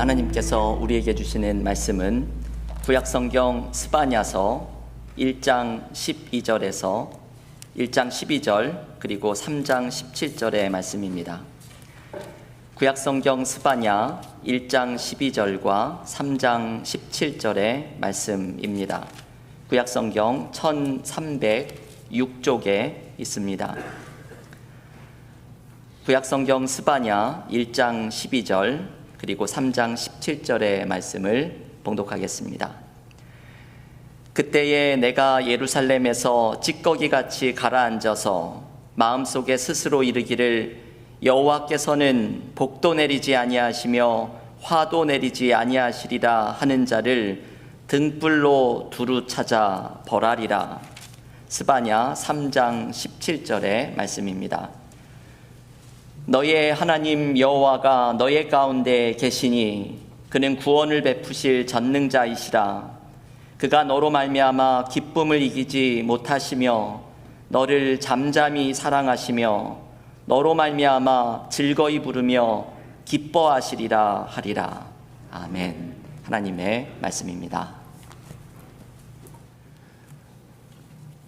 하나님께서 우리에게 주시는 말씀은 구약성경 스바냐서 1장 12절에서 1장 12절 그리고 3장 17절의 말씀입니다. 구약성경 스바냐 1장 12절과 3장 17절의 말씀입니다. 구약성경 1306쪽에 있습니다. 구약성경 스바냐 1장 12절 그리고 3장 17절의 말씀을 봉독하겠습니다. 그때에 내가 예루살렘에서 찌꺼기같이 가라앉아서 마음속에 스스로 이르기를 여호와께서는 복도 내리지 아니하시며 화도 내리지 아니하시리라 하는 자를 등불로 두루 찾아 벌하리라. 스바냐 3장 17절의 말씀입니다. 너의 하나님 여호와가 너의 가운데 계시니 그는 구원을 베푸실 전능자이시라. 그가 너로 말미암아 기쁨을 이기지 못하시며 너를 잠잠히 사랑하시며 너로 말미암아 즐거이 부르며 기뻐하시리라 하리라. 아멘. 하나님의 말씀입니다.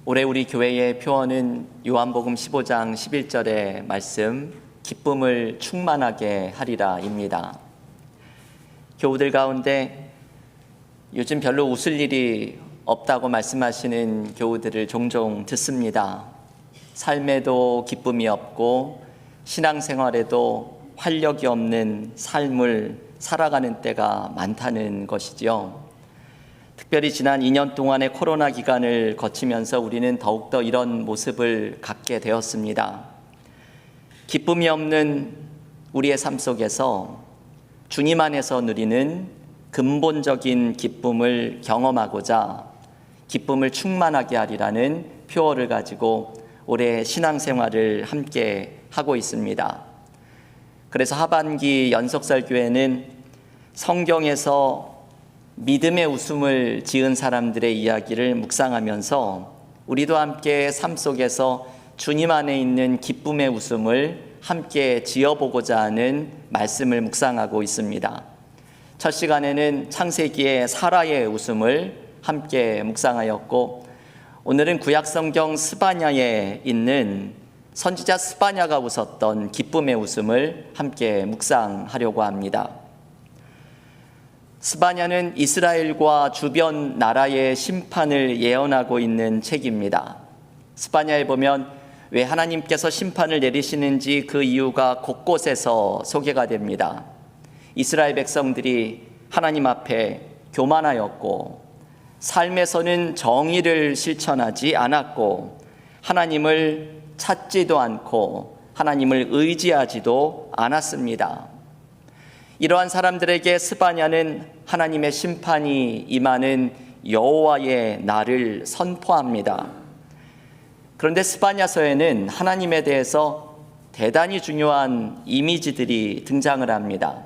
올해 우리 교회의 표어는 요한복음 15장 11절의 말씀 기쁨을 충만하게 하리라입니다. 교우들 가운데 요즘 별로 웃을 일이 없다고 말씀하시는 교우들을 종종 듣습니다. 삶에도 기쁨이 없고 신앙생활에도 활력이 없는 삶을 살아가는 때가 많다는 것이지요. 특별히 지난 2년 동안의 코로나 기간을 거치면서 우리는 더욱더 이런 모습을 갖게 되었습니다. 기쁨이 없는 우리의 삶 속에서 주님 안에서 누리는 근본적인 기쁨을 경험하고자 기쁨을 충만하게 하리라는 표어를 가지고 올해 신앙생활을 함께 하고 있습니다. 그래서 하반기 연속설교회는 성경에서 믿음의 웃음을 지은 사람들의 이야기를 묵상하면서 우리도 함께 삶 속에서 주님 안에 있는 기쁨의 웃음을 함께 지어보고자 하는 말씀을 묵상하고 있습니다. 첫 시간에는 창세기의 사라의 웃음을 함께 묵상하였고, 오늘은 구약성경 스바냐에 있는 선지자 스바냐가 웃었던 기쁨의 웃음을 함께 묵상하려고 합니다. 스바냐는 이스라엘과 주변 나라의 심판을 예언하고 있는 책입니다. 스바냐에 보면 왜 하나님께서 심판을 내리시는지 그 이유가 곳곳에서 소개가 됩니다. 이스라엘 백성들이 하나님 앞에 교만하였고 삶에서는 정의를 실천하지 않았고 하나님을 찾지도 않고 하나님을 의지하지도 않았습니다. 이러한 사람들에게 스바냐는 하나님의 심판이 임하는 여호와의 날을 선포합니다. 그런데 스바냐서에는 하나님에 대해서 대단히 중요한 이미지들이 등장을 합니다.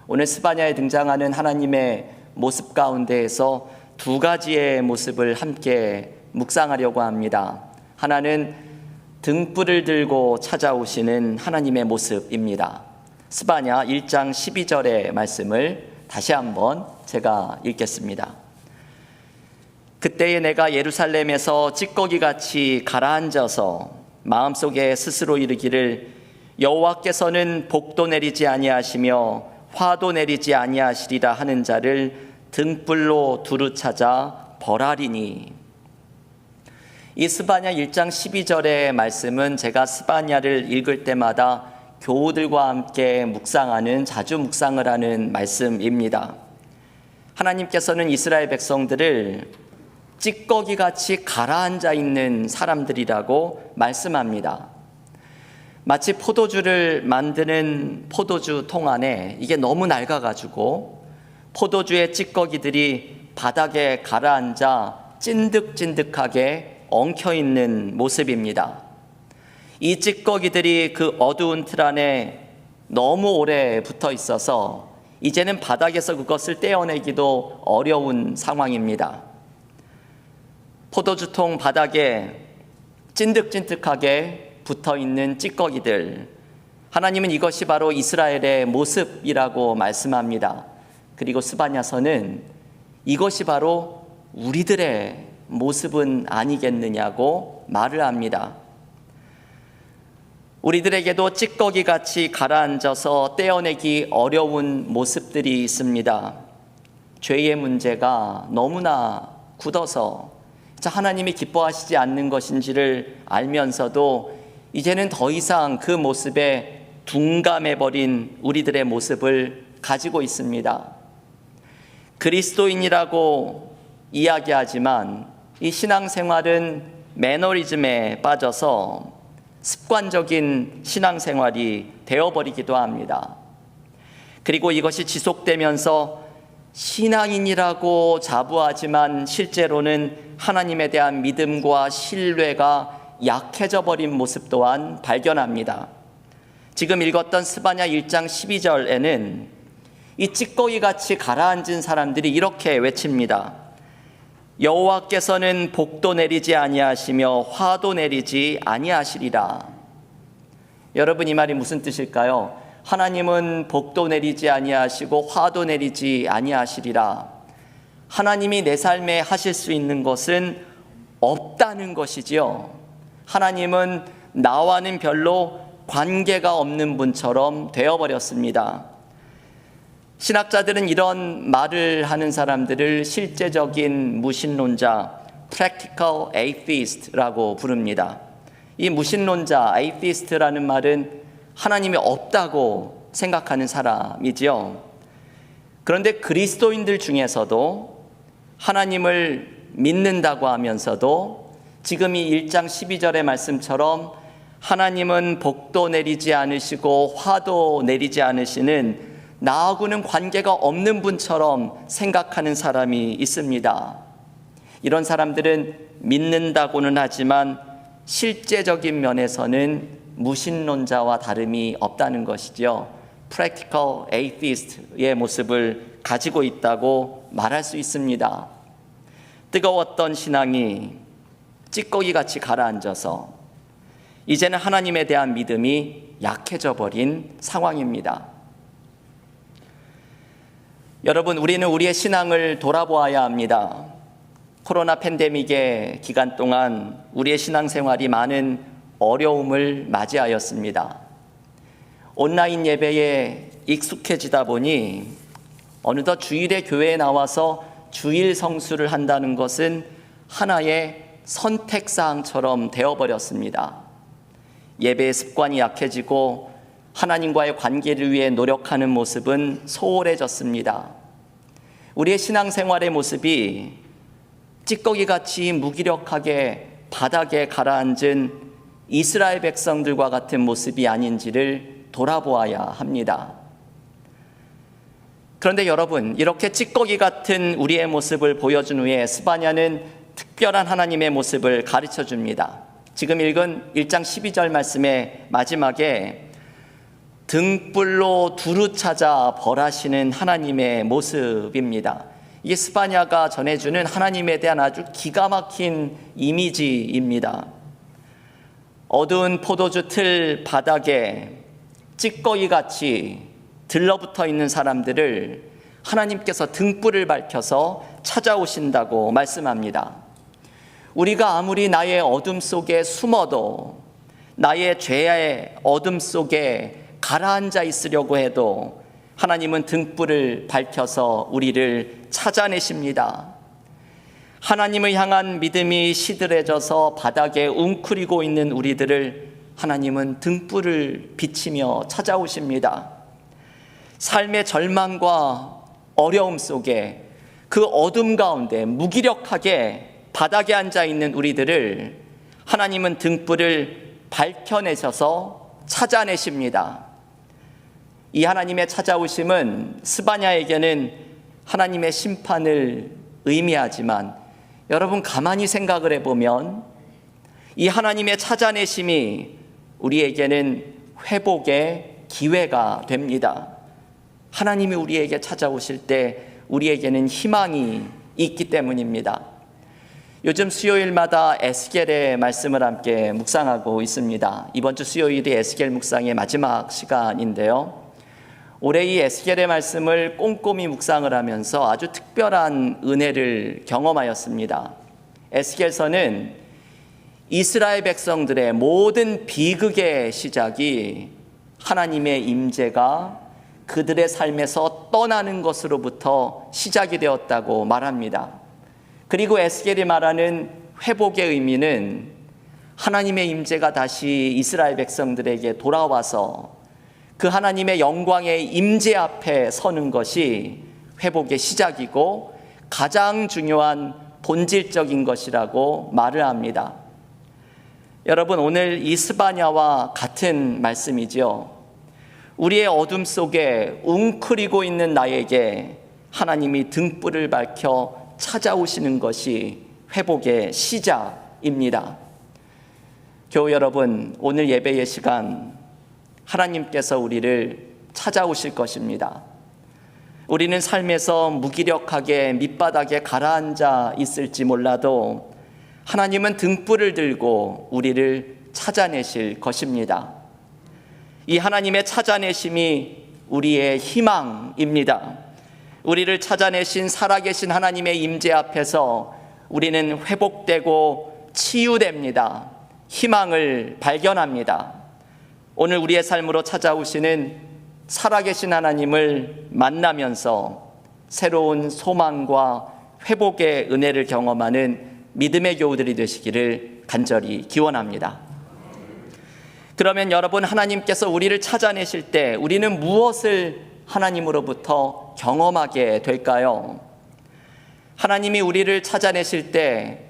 오늘 스바냐에 등장하는 하나님의 모습 가운데에서 두 가지의 모습을 함께 묵상하려고 합니다. 하나는 등불을 들고 찾아오시는 하나님의 모습입니다. 스바냐 1장 12절의 말씀을 다시 한번 제가 읽겠습니다. 그때에 내가 예루살렘에서 찌꺼기같이 가라앉아서 마음속에 스스로 이르기를 여호와께서는 복도 내리지 아니하시며 화도 내리지 아니하시리라 하는 자를 등불로 두루 찾아 벌하리니. 이 스바냐 1장 12절의 말씀은 제가 스바냐를 읽을 때마다 교우들과 함께 묵상하는, 자주 묵상을 하는 말씀입니다. 하나님께서는 이스라엘 백성들을 찌꺼기같이 가라앉아 있는 사람들이라고 말씀합니다. 마치 포도주를 만드는 포도주 통 안에 이게 너무 낡아가지고 포도주의 찌꺼기들이 바닥에 가라앉아 찐득찐득하게 엉켜있는 모습입니다. 이 찌꺼기들이 그 어두운 틀 안에 너무 오래 붙어 있어서 이제는 바닥에서 그것을 떼어내기도 어려운 상황입니다. 포도주통 바닥에 찐득찐득하게 붙어있는 찌꺼기들, 하나님은 이것이 바로 이스라엘의 모습이라고 말씀합니다. 그리고 스바냐서는 이것이 바로 우리들의 모습은 아니겠느냐고 말을 합니다. 우리들에게도 찌꺼기같이 가라앉아서 떼어내기 어려운 모습들이 있습니다. 죄의 문제가 너무나 굳어서 하나님이 기뻐하시지 않는 것인지를 알면서도 이제는 더 이상 그 모습에 둔감해버린 우리들의 모습을 가지고 있습니다. 그리스도인이라고 이야기하지만 이 신앙생활은 매너리즘에 빠져서 습관적인 신앙생활이 되어버리기도 합니다. 그리고 이것이 지속되면서 신앙인이라고 자부하지만 실제로는 하나님에 대한 믿음과 신뢰가 약해져 버린 모습 또한 발견합니다. 지금 읽었던 스바냐 1장 12절에는 이 찌꺼기같이 가라앉은 사람들이 이렇게 외칩니다. 여호와께서는 복도 내리지 아니하시며 화도 내리지 아니하시리라. 여러분, 이 말이 무슨 뜻일까요? 하나님은 복도 내리지 아니하시고 화도 내리지 아니하시리라. 하나님이 내 삶에 하실 수 있는 것은 없다는 것이지요. 하나님은 나와는 별로 관계가 없는 분처럼 되어버렸습니다. 신학자들은 이런 말을 하는 사람들을 실제적인 무신론자, practical atheist라고 부릅니다. 이 무신론자, atheist라는 말은 하나님이 없다고 생각하는 사람이지요. 그런데 그리스도인들 중에서도 하나님을 믿는다고 하면서도 지금 이 1장 12절의 말씀처럼 하나님은 복도 내리지 않으시고 화도 내리지 않으시는 나하고는 관계가 없는 분처럼 생각하는 사람이 있습니다. 이런 사람들은 믿는다고는 하지만 실제적인 면에서는 무신론자와 다름이 없다는 것이죠. Practical Atheist의 모습을 가지고 있다고 말할 수 있습니다. 뜨거웠던 신앙이 찌꺼기같이 가라앉아서 이제는 하나님에 대한 믿음이 약해져 버린 상황입니다. 여러분, 우리는 우리의 신앙을 돌아보아야 합니다. 코로나 팬데믹의 기간 동안 우리의 신앙생활이 많은 어려움을 맞이하였습니다. 온라인 예배에 익숙해지다 보니 어느덧 주일에 교회에 나와서 주일 성수를 한다는 것은 하나의 선택사항처럼 되어버렸습니다. 예배의 습관이 약해지고 하나님과의 관계를 위해 노력하는 모습은 소홀해졌습니다. 우리의 신앙생활의 모습이 찌꺼기같이 무기력하게 바닥에 가라앉은 이스라엘 백성들과 같은 모습이 아닌지를 돌아보아야 합니다. 그런데 여러분, 이렇게 찌꺼기 같은 우리의 모습을 보여준 후에 스바냐는 특별한 하나님의 모습을 가르쳐 줍니다. 지금 읽은 1장 12절 말씀의 마지막에 등불로 두루 찾아 벌하시는 하나님의 모습입니다. 이게 스바냐가 전해주는 하나님에 대한 아주 기가 막힌 이미지입니다. 어두운 포도주 틀 바닥에 찌꺼기같이 들러붙어 있는 사람들을 하나님께서 등불을 밝혀서 찾아오신다고 말씀합니다. 우리가 아무리 나의 어둠 속에 숨어도, 나의 죄의 어둠 속에 가라앉아 있으려고 해도 하나님은 등불을 밝혀서 우리를 찾아내십니다. 하나님을 향한 믿음이 시들해져서 바닥에 웅크리고 있는 우리들을 하나님은 등불을 비치며 찾아오십니다. 삶의 절망과 어려움 속에 그 어둠 가운데 무기력하게 바닥에 앉아 있는 우리들을 하나님은 등불을 밝혀내셔서 찾아내십니다. 이 하나님의 찾아오심은 스바냐에게는 하나님의 심판을 의미하지만, 여러분 가만히 생각을 해보면 이 하나님의 찾아내심이 우리에게는 회복의 기회가 됩니다. 하나님이 우리에게 찾아오실 때 우리에게는 희망이 있기 때문입니다. 요즘 수요일마다 에스겔의 말씀을 함께 묵상하고 있습니다. 이번 주 수요일이 에스겔 묵상의 마지막 시간인데요. 올해 이 에스겔의 말씀을 꼼꼼히 묵상을 하면서 아주 특별한 은혜를 경험하였습니다. 에스겔서는 이스라엘 백성들의 모든 비극의 시작이 하나님의 임재가 그들의 삶에서 떠나는 것으로부터 시작이 되었다고 말합니다. 그리고 에스겔이 말하는 회복의 의미는 하나님의 임재가 다시 이스라엘 백성들에게 돌아와서 그 하나님의 영광의 임재 앞에 서는 것이 회복의 시작이고 가장 중요한 본질적인 것이라고 말을 합니다. 여러분, 오늘 이 스바냐와 같은 말씀이죠. 우리의 어둠 속에 웅크리고 있는 나에게 하나님이 등불을 밝혀 찾아오시는 것이 회복의 시작입니다. 교우 여러분, 오늘 예배의 시간 하나님께서 우리를 찾아오실 것입니다. 우리는 삶에서 무기력하게 밑바닥에 가라앉아 있을지 몰라도 하나님은 등불을 들고 우리를 찾아내실 것입니다. 이 하나님의 찾아내심이 우리의 희망입니다. 우리를 찾아내신 살아계신 하나님의 임재 앞에서 우리는 회복되고 치유됩니다. 희망을 발견합니다. 오늘 우리의 삶으로 찾아오시는 살아계신 하나님을 만나면서 새로운 소망과 회복의 은혜를 경험하는 믿음의 교우들이 되시기를 간절히 기원합니다. 그러면 여러분, 하나님께서 우리를 찾아내실 때 우리는 무엇을 하나님으로부터 경험하게 될까요? 하나님이 우리를 찾아내실 때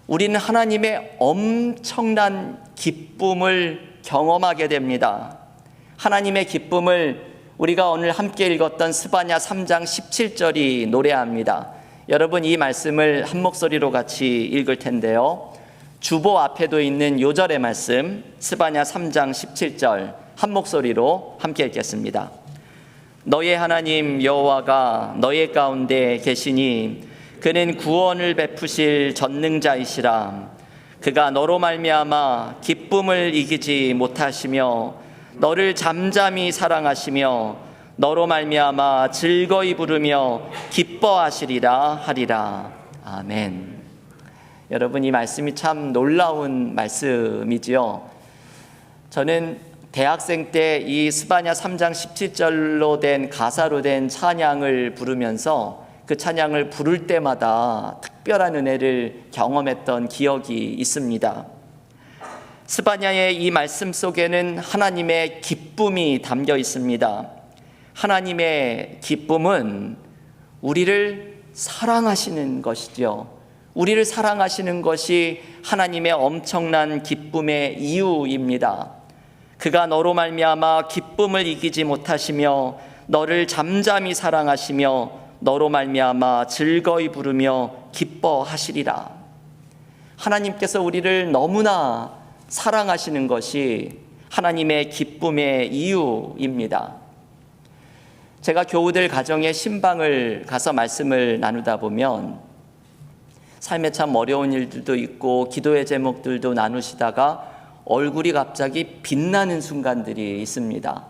우리는 하나님의 엄청난 기쁨을 경험하게 됩니다. 하나님의 기쁨을 우리가 오늘 함께 읽었던 스바냐 3장 17절이 노래합니다. 여러분, 이 말씀을 한 목소리로 같이 읽을 텐데요. 주보 앞에도 있는 요절의 말씀, 스바냐 3장 17절 한 목소리로 함께 읽겠습니다. 너의 하나님 여호와가 너의 가운데 계시니 그는 구원을 베푸실 전능자이시라. 그가 너로 말미암아 기쁨을 이기지 못하시며 너를 잠잠히 사랑하시며 너로 말미암아 즐거이 부르며 기뻐하시리라 하리라. 아멘. 여러분, 이 말씀이 참 놀라운 말씀이지요. 저는 대학생 때 이 스바냐 3장 17절로 된 가사로 된 찬양을 부르면서 그 찬양을 부를 때마다 특별한 은혜를 경험했던 기억이 있습니다. 스바냐의 이 말씀 속에는 하나님의 기쁨이 담겨 있습니다. 하나님의 기쁨은 우리를 사랑하시는 것이죠. 우리를 사랑하시는 것이 하나님의 엄청난 기쁨의 이유입니다. 그가 너로 말미암아 기쁨을 이기지 못하시며 너를 잠잠히 사랑하시며 너로 말미암아 즐거이 부르며 기뻐하시리라. 하나님께서 우리를 너무나 사랑하시는 것이 하나님의 기쁨의 이유입니다. 제가 교우들 가정에 신방을 가서 말씀을 나누다 보면 삶에 참 어려운 일들도 있고 기도의 제목들도 나누시다가 얼굴이 갑자기 빛나는 순간들이 있습니다.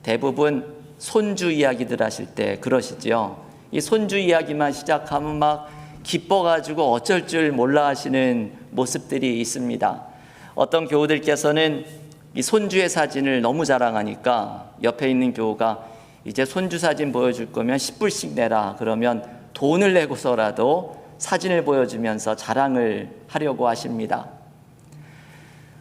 대부분 손주 이야기들 하실 때 그러시지요. 이 손주 이야기만 시작하면 막 기뻐가지고 어쩔 줄 몰라 하시는 모습들이 있습니다. 어떤 교우들께서는 이 손주의 사진을 너무 자랑하니까 옆에 있는 교우가 이제 손주 사진 보여줄 거면 10불씩 내라. 그러면 돈을 내고서라도 사진을 보여주면서 자랑을 하려고 하십니다.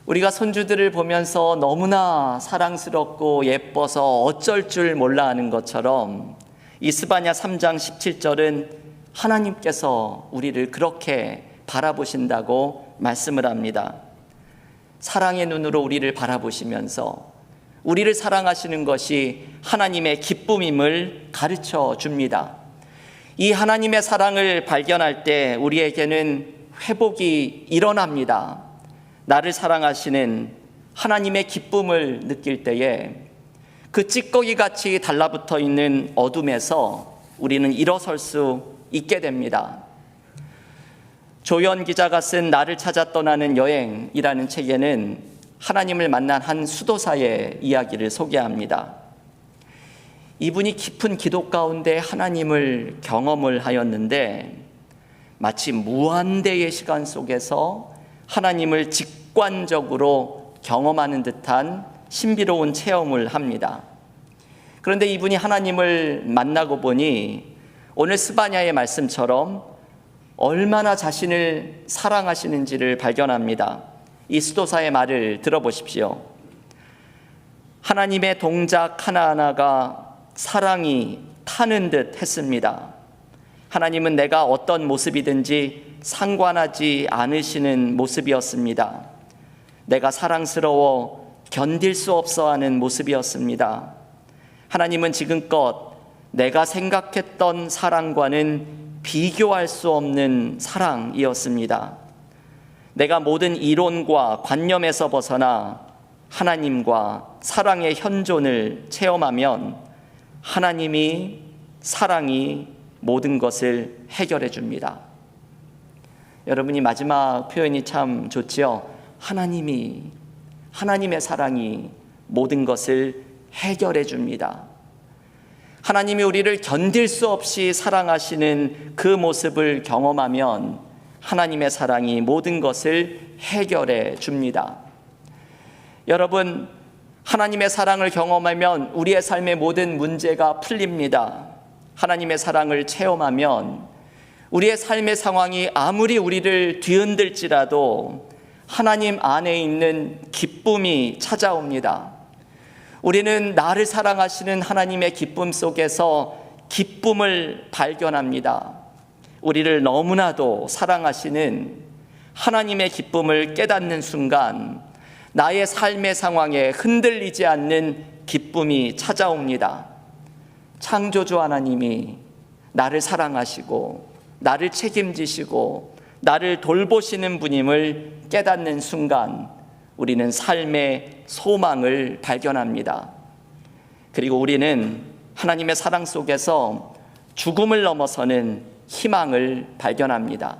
우리가 손주들을 보면서 너무나 사랑스럽고 예뻐서 어쩔 줄 몰라 하는 것처럼 이 스바냐 3장 17절은 하나님께서 우리를 그렇게 바라보신다고 말씀을 합니다. 사랑의 눈으로 우리를 바라보시면서 우리를 사랑하시는 것이 하나님의 기쁨임을 가르쳐 줍니다. 이 하나님의 사랑을 발견할 때 우리에게는 회복이 일어납니다. 나를 사랑하시는 하나님의 기쁨을 느낄 때에 그 찌꺼기같이 달라붙어 있는 어둠에서 우리는 일어설 수 있게 됩니다. 조연 기자가 쓴 나를 찾아 떠나는 여행이라는 책에는 하나님을 만난 한 수도사의 이야기를 소개합니다. 이분이 깊은 기도 가운데 하나님을 경험을 하였는데 마치 무한대의 시간 속에서 하나님을 직관적으로 경험하는 듯한 신비로운 체험을 합니다. 그런데 이분이 하나님을 만나고 보니 오늘 스바냐의 말씀처럼 얼마나 자신을 사랑하시는지를 발견합니다. 이 수도사의 말을 들어보십시오. 하나님의 동작 하나하나가 사랑이 타는 듯 했습니다. 하나님은 내가 어떤 모습이든지 상관하지 않으시는 모습이었습니다. 내가 사랑스러워 견딜 수 없어 하는 모습이었습니다. 하나님은 지금껏 내가 생각했던 사랑과는 비교할 수 없는 사랑이었습니다. 내가 모든 이론과 관념에서 벗어나 하나님과 사랑의 현존을 체험하면 하나님이, 사랑이 모든 것을 해결해 줍니다. 여러분이 마지막 표현이 참 좋지요. 하나님의 사랑이 모든 것을 해결해 줍니다. 하나님이 우리를 견딜 수 없이 사랑하시는 그 모습을 경험하면 하나님의 사랑이 모든 것을 해결해 줍니다. 여러분, 하나님의 사랑을 경험하면 우리의 삶의 모든 문제가 풀립니다. 하나님의 사랑을 체험하면 우리의 삶의 상황이 아무리 우리를 뒤흔들지라도 하나님 안에 있는 기쁨이 찾아옵니다. 우리는 나를 사랑하시는 하나님의 기쁨 속에서 기쁨을 발견합니다. 우리를 너무나도 사랑하시는 하나님의 기쁨을 깨닫는 순간 나의 삶의 상황에 흔들리지 않는 기쁨이 찾아옵니다. 창조주 하나님이 나를 사랑하시고 나를 책임지시고 나를 돌보시는 분임을 깨닫는 순간 우리는 삶의 소망을 발견합니다. 그리고 우리는 하나님의 사랑 속에서 죽음을 넘어서는 희망을 발견합니다.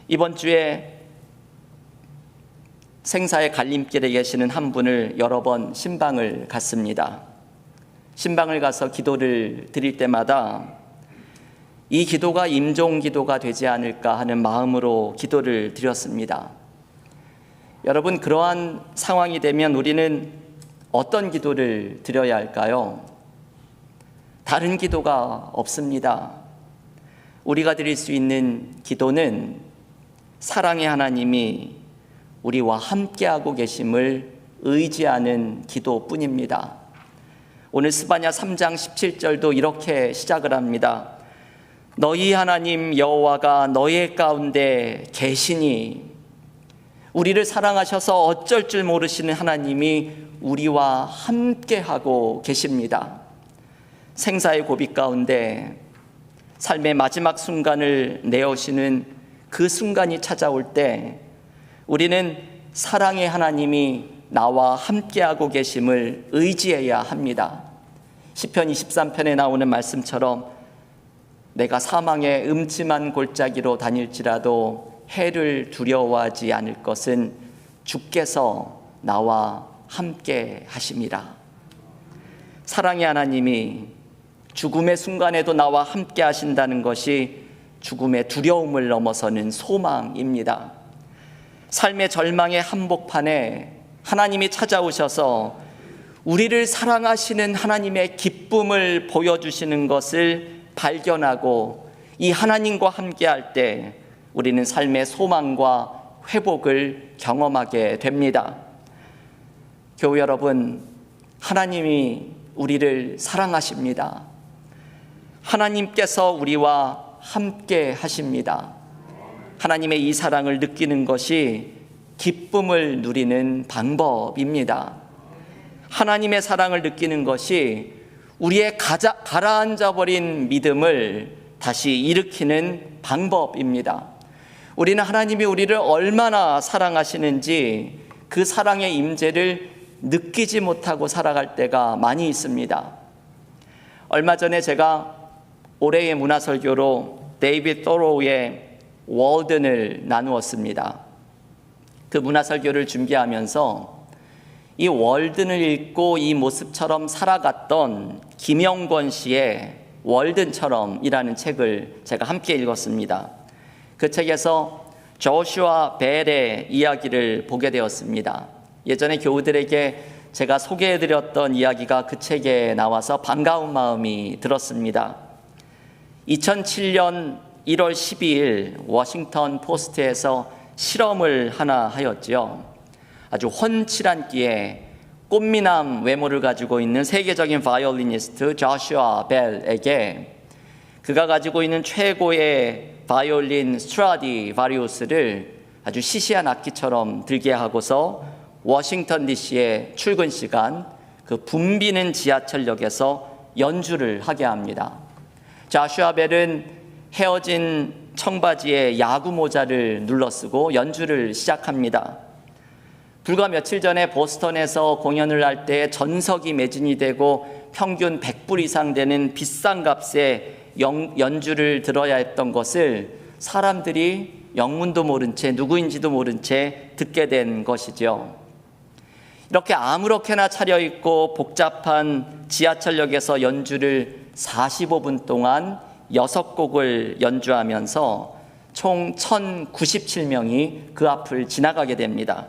이번 주에 생사의 갈림길에 계시는 한 분을 여러 번 신방을 갔습니다. 신방을 가서 기도를 드릴 때마다 이 기도가 임종 기도가 되지 않을까 하는 마음으로 기도를 드렸습니다. 여러분, 그러한 상황이 되면 우리는 어떤 기도를 드려야 할까요? 다른 기도가 없습니다. 우리가 드릴 수 있는 기도는 사랑의 하나님이 우리와 함께하고 계심을 의지하는 기도뿐입니다. 오늘 스바냐 3장 17절도 이렇게 시작을 합니다. 너희 하나님 여호와가 너희 가운데 계시니, 우리를 사랑하셔서 어쩔 줄 모르시는 하나님이 우리와 함께하고 계십니다. 생사의 고비 가운데 삶의 마지막 순간을 내어시는 그 순간이 찾아올 때 우리는 사랑의 하나님이 나와 함께하고 계심을 의지해야 합니다. 시편 23편에 나오는 말씀처럼 내가 사망의 음침한 골짜기로 다닐지라도 해를 두려워하지 않을 것은 주께서 나와 함께 하심이라. 사랑의 하나님이 죽음의 순간에도 나와 함께 하신다는 것이 죽음의 두려움을 넘어서는 소망입니다. 삶의 절망의 한복판에 하나님이 찾아오셔서 우리를 사랑하시는 하나님의 기쁨을 보여주시는 것을 발견하고 이 하나님과 함께할 때 우리는 삶의 소망과 회복을 경험하게 됩니다. 교우 여러분, 하나님이 우리를 사랑하십니다. 하나님께서 우리와 함께 하십니다. 하나님의 이 사랑을 느끼는 것이 기쁨을 누리는 방법입니다. 하나님의 사랑을 느끼는 것이 우리의 가라앉아버린 믿음을 다시 일으키는 방법입니다. 우리는 하나님이 우리를 얼마나 사랑하시는지 그 사랑의 임재를 느끼지 못하고 살아갈 때가 많이 있습니다. 얼마 전에 제가 올해의 문화설교로 데이비드 토로우의 월든을 나누었습니다. 그 문화설교를 준비하면서 이 월든을 읽고 이 모습처럼 살아갔던 김영권 씨의 월든처럼이라는 책을 제가 함께 읽었습니다. 그 책에서 조슈아 벨의 이야기를 보게 되었습니다. 예전에 교우들에게 제가 소개해드렸던 이야기가 그 책에 나와서 반가운 마음이 들었습니다. 2007년 1월 12일 워싱턴 포스트에서 실험을 하나 하였지요. 아주 훤칠한 끼에 꽃미남 외모를 가지고 있는 세계적인 바이올리니스트 조슈아 벨에게 그가 가지고 있는 최고의 바이올린 스트라디바리우스를 아주 시시한 악기처럼 들게 하고서 워싱턴 DC의 출근 시간 그 붐비는 지하철역에서 연주를 하게 합니다. 조슈아 벨은 헤어진 청바지에 야구 모자를 눌러쓰고 연주를 시작합니다. 불과 며칠 전에 보스턴에서 공연을 할 때 전석이 매진이 되고 평균 100불 이상 되는 비싼 값에 연주를 들어야 했던 것을 사람들이 영문도 모른 채 누구인지도 모른 채 듣게 된 것이죠. 이렇게 아무렇게나 차려입고 복잡한 지하철역에서 연주를 45분 동안 6곡을 연주하면서 총 1097명이 그 앞을 지나가게 됩니다.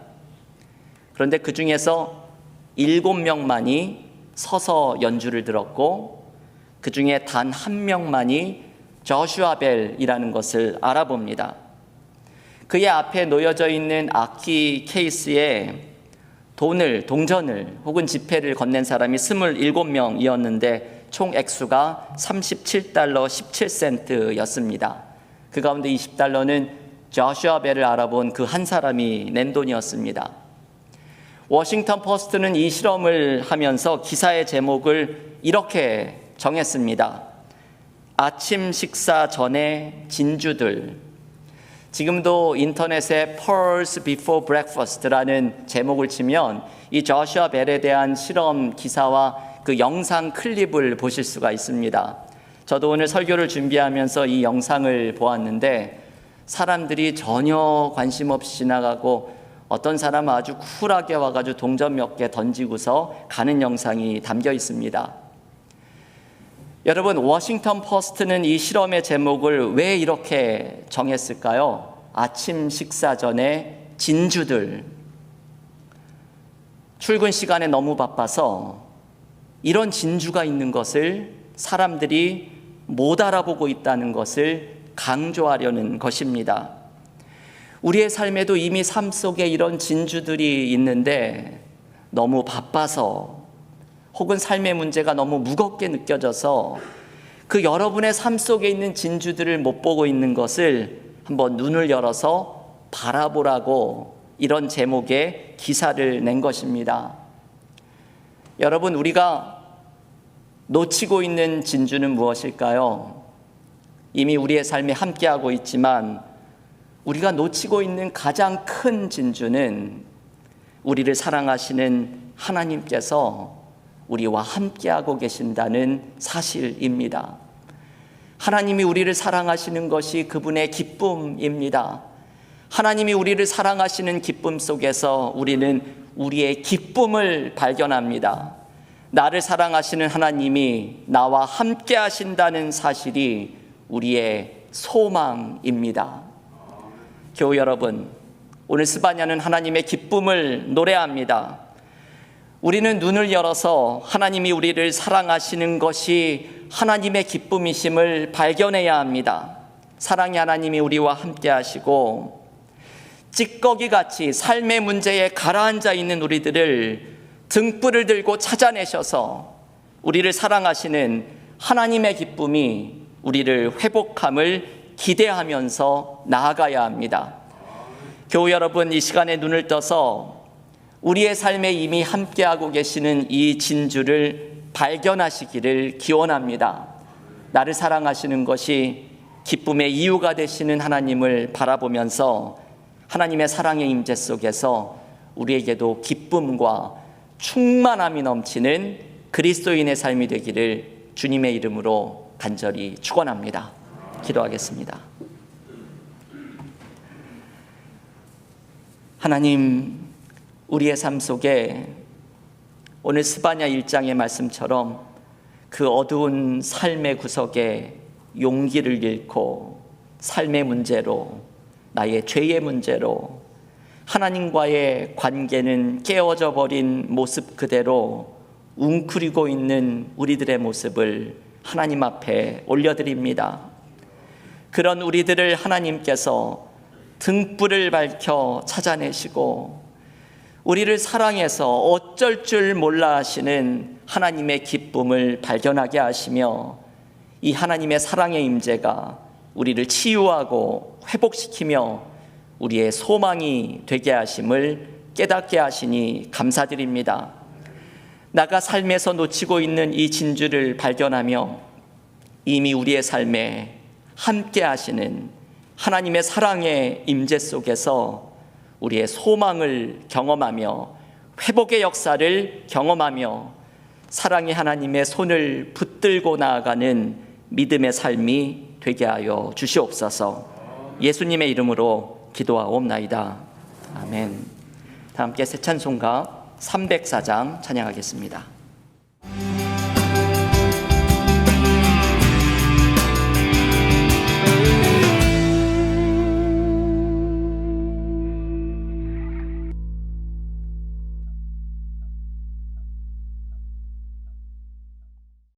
그런데 그 중에서 7명만이 서서 연주를 들었고 그 중에 단 1명만이 조슈아 벨이라는 것을 알아봅니다. 그의 앞에 놓여져 있는 악기 케이스에 동전을 혹은 지폐를 건넨 사람이 27명이었는데 총 액수가 $37 17센트였습니다. 그 가운데 $20는 조슈아 벨을 알아본 그 한 사람이 낸 돈이었습니다. 워싱턴 포스트는 이 실험을 하면서 기사의 제목을 이렇게 정했습니다. 아침 식사 전에 진주들. 지금도 인터넷에 Pearls Before Breakfast라는 제목을 치면 이 조슈아 벨에 대한 실험 기사와 그 영상 클립을 보실 수가 있습니다. 저도 오늘 설교를 준비하면서 이 영상을 보았는데 사람들이 전혀 관심 없이 지나가고 어떤 사람은 아주 쿨하게 와가지고 동전 몇 개 던지고서 가는 영상이 담겨 있습니다. 여러분, 워싱턴 포스트는 이 실험의 제목을 왜 이렇게 정했을까요? 아침 식사 전에 진주들. 출근 시간에 너무 바빠서 이런 진주가 있는 것을 사람들이 못 알아보고 있다는 것을 강조하려는 것입니다. 우리의 삶에도 이미 삶 속에 이런 진주들이 있는데 너무 바빠서 혹은 삶의 문제가 너무 무겁게 느껴져서 그 여러분의 삶 속에 있는 진주들을 못 보고 있는 것을 한번 눈을 열어서 바라보라고 이런 제목의 기사를 낸 것입니다. 여러분, 우리가 놓치고 있는 진주는 무엇일까요? 이미 우리의 삶에 함께하고 있지만 우리가 놓치고 있는 가장 큰 진주는 우리를 사랑하시는 하나님께서 우리와 함께하고 계신다는 사실입니다. 하나님이 우리를 사랑하시는 것이 그분의 기쁨입니다. 하나님이 우리를 사랑하시는 기쁨 속에서 우리는 우리의 기쁨을 발견합니다. 나를 사랑하시는 하나님이 나와 함께 하신다는 사실이 우리의 소망입니다. 교우 여러분, 오늘 스바냐는 하나님의 기쁨을 노래합니다. 우리는 눈을 열어서 하나님이 우리를 사랑하시는 것이 하나님의 기쁨이심을 발견해야 합니다. 사랑의 하나님이 우리와 함께 하시고 찌꺼기같이 삶의 문제에 가라앉아 있는 우리들을 등불을 들고 찾아내셔서 우리를 사랑하시는 하나님의 기쁨이 우리를 회복함을 기대하면서 나아가야 합니다. 교우 여러분, 이 시간에 눈을 떠서 우리의 삶에 이미 함께하고 계시는 이 진주를 발견하시기를 기원합니다. 나를 사랑하시는 것이 기쁨의 이유가 되시는 하나님을 바라보면서 하나님의 사랑의 임재 속에서 우리에게도 기쁨과 충만함이 넘치는 그리스도인의 삶이 되기를 주님의 이름으로 간절히 축원합니다. 기도하겠습니다. 하나님, 우리의 삶 속에 오늘 스바냐 1장의 말씀처럼 그 어두운 삶의 구석에 용기를 잃고 삶의 문제로, 나의 죄의 문제로 하나님과의 관계는 깨어져 버린 모습 그대로 웅크리고 있는 우리들의 모습을 하나님 앞에 올려드립니다. 그런 우리들을 하나님께서 등불을 밝혀 찾아내시고 우리를 사랑해서 어쩔 줄 몰라 하시는 하나님의 기쁨을 발견하게 하시며 이 하나님의 사랑의 임재가 우리를 치유하고 회복시키며 우리의 소망이 되게 하심을 깨닫게 하시니 감사드립니다. 나가 삶에서 놓치고 있는 이 진주를 발견하며 이미 우리의 삶에 함께 하시는 하나님의 사랑의 임재 속에서 우리의 소망을 경험하며 회복의 역사를 경험하며 사랑의 하나님의 손을 붙들고 나아가는 믿음의 삶이 되게 하여 주시옵소서. 예수님의 이름으로 기도하옵나이다. 아멘. 다 함께 새 찬송가 304장 찬양하겠습니다.